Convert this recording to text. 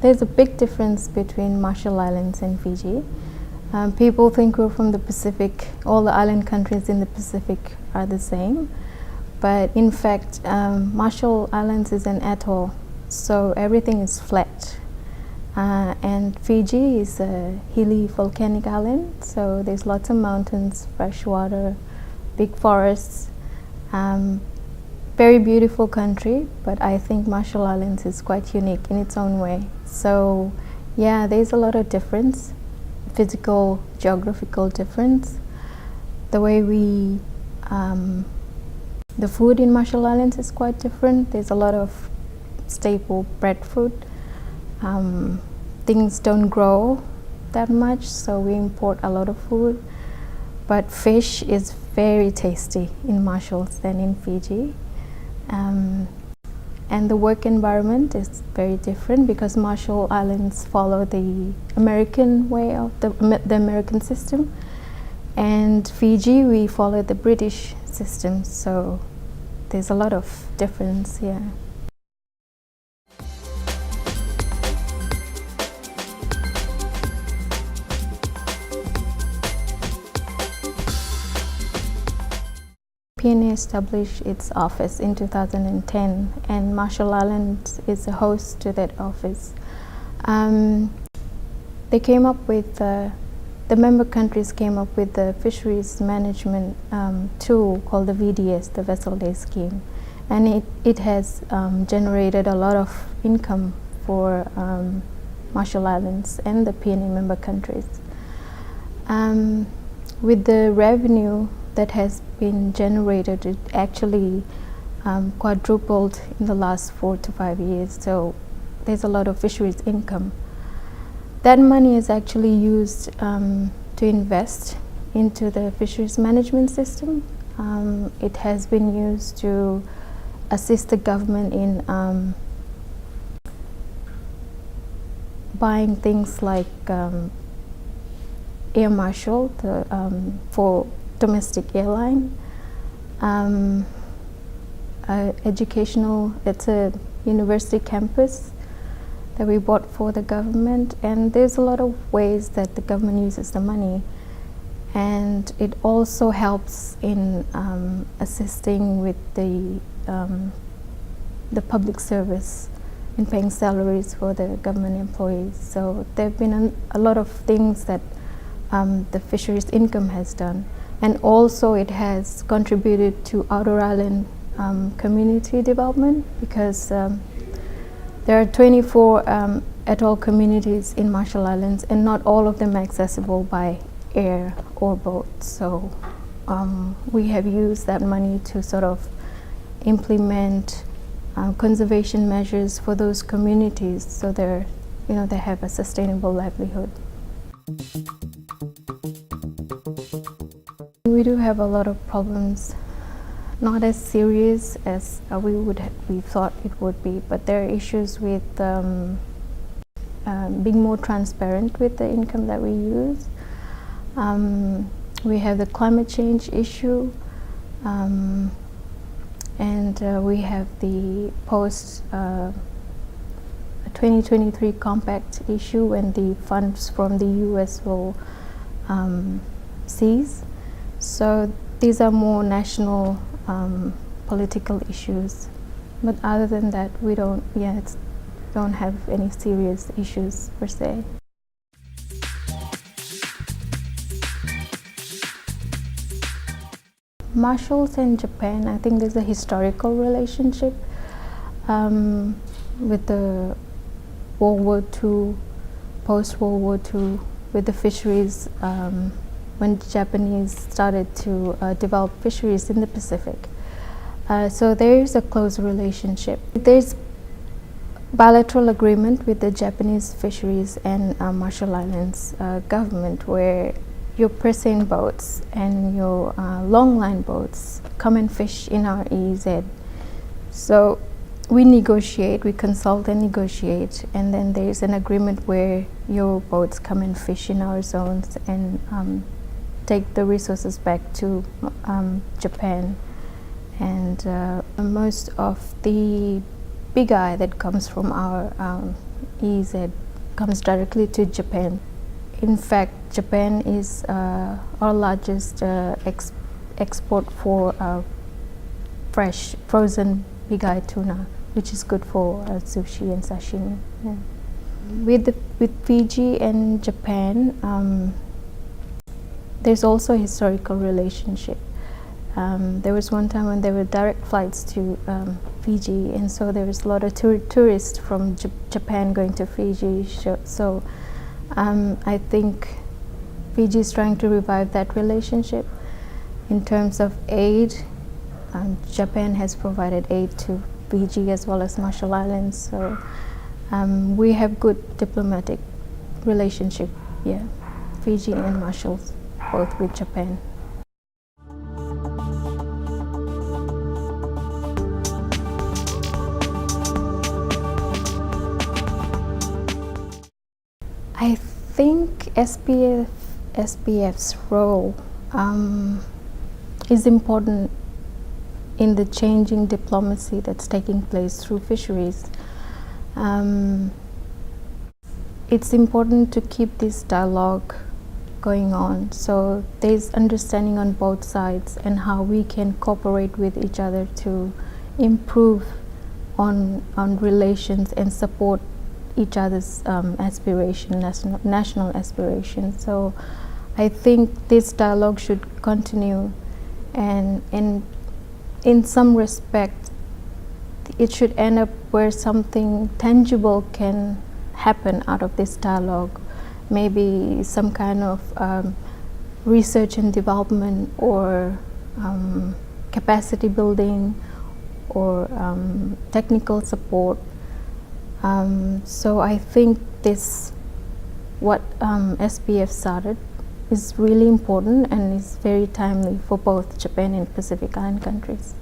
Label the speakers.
Speaker 1: There's a big difference between Marshall Islands and Fiji. People think we're from the Pacific. All the island countries in the Pacific are the same. But in fact, Marshall Islands is an atoll, so everything is flat. And Fiji is a hilly volcanic island, so there's lots of mountains, fresh water, big forests. Very beautiful country, but I think Marshall Islands is quite unique in its own way. So yeah, there's a lot of difference, physical, geographical difference. The way the food in Marshall Islands is quite different. There's a lot of staple breadfruit. Things don't grow that much, so we import a lot of food. But fish is very tasty in Marshalls than in Fiji. And the work environment is very different because Marshall Islands follow the American way of the American system, and Fiji we follow the British system, so there's a lot of difference here. PNA established its office in 2010, and Marshall Islands is a host to that office. They came up with, the member countries came up with the fisheries management tool called the VDS, the Vessel Day Scheme, and it has generated a lot of income for Marshall Islands and the PNA member countries. With the revenue that has been generated, it actually quadrupled in the last 4 to 5 years, so there's a lot of fisheries income. That money is actually used to invest into the fisheries management system. It has been used to assist the government in buying things like air marshal for domestic airline, educational, it's a university campus that we bought for the government, and there's a lot of ways that the government uses the money, and it also helps in assisting with the public service in paying salaries for the government employees. So there have been a lot of things that the fisheries income has done. And also it has contributed to outer island community development, because there are 24 atoll communities in Marshall Islands, and not all of them are accessible by air or boat. So we have used that money to sort of implement conservation measures for those communities, so they have a sustainable livelihood. We do have a lot of problems, not as serious as we thought it would be, but there are issues with being more transparent with the income that we use. We have the climate change issue, and we have the post 2023 compact issue, when the funds from the US will cease. So these are more national political issues, but other than that, we don't have any serious issues per se. Marshalls and Japan, I think there's a historical relationship with the World War II, post-World War II, with the fisheries, when the Japanese started to develop fisheries in the Pacific. So there is a close relationship. There's bilateral agreement with the Japanese fisheries and Marshall Islands government, where your pressing boats and your long line boats come and fish in our EEZ. So we negotiate, we consult and negotiate, and then there's an agreement where your boats come and fish in our zones and take the resources back to Japan. And most of the big eye that comes from our EEZ comes directly to Japan. In fact, Japan is our largest export for fresh frozen big eye tuna, which is good for sushi and sashimi. Yeah. With Fiji and Japan, there's also a historical relationship. There was one time when there were direct flights to Fiji, and so there was a lot of tourists from Japan going to Fiji. So I think Fiji is trying to revive that relationship. In terms of aid, Japan has provided aid to Fiji as well as Marshall Islands. So we have good diplomatic relationship, yeah, Fiji and Marshalls, both with Japan. I think SPF's role is important in the changing diplomacy that's taking place through fisheries. It's important to keep this dialogue going on, so there's understanding on both sides and how we can cooperate with each other to improve on relations and support each other's national aspirations. So I think this dialogue should continue, and in some respect it should end up where something tangible can happen out of this dialogue, maybe some kind of research and development, or capacity building, or technical support. So I think what SPF started is really important and is very timely for both Japan and Pacific Island countries.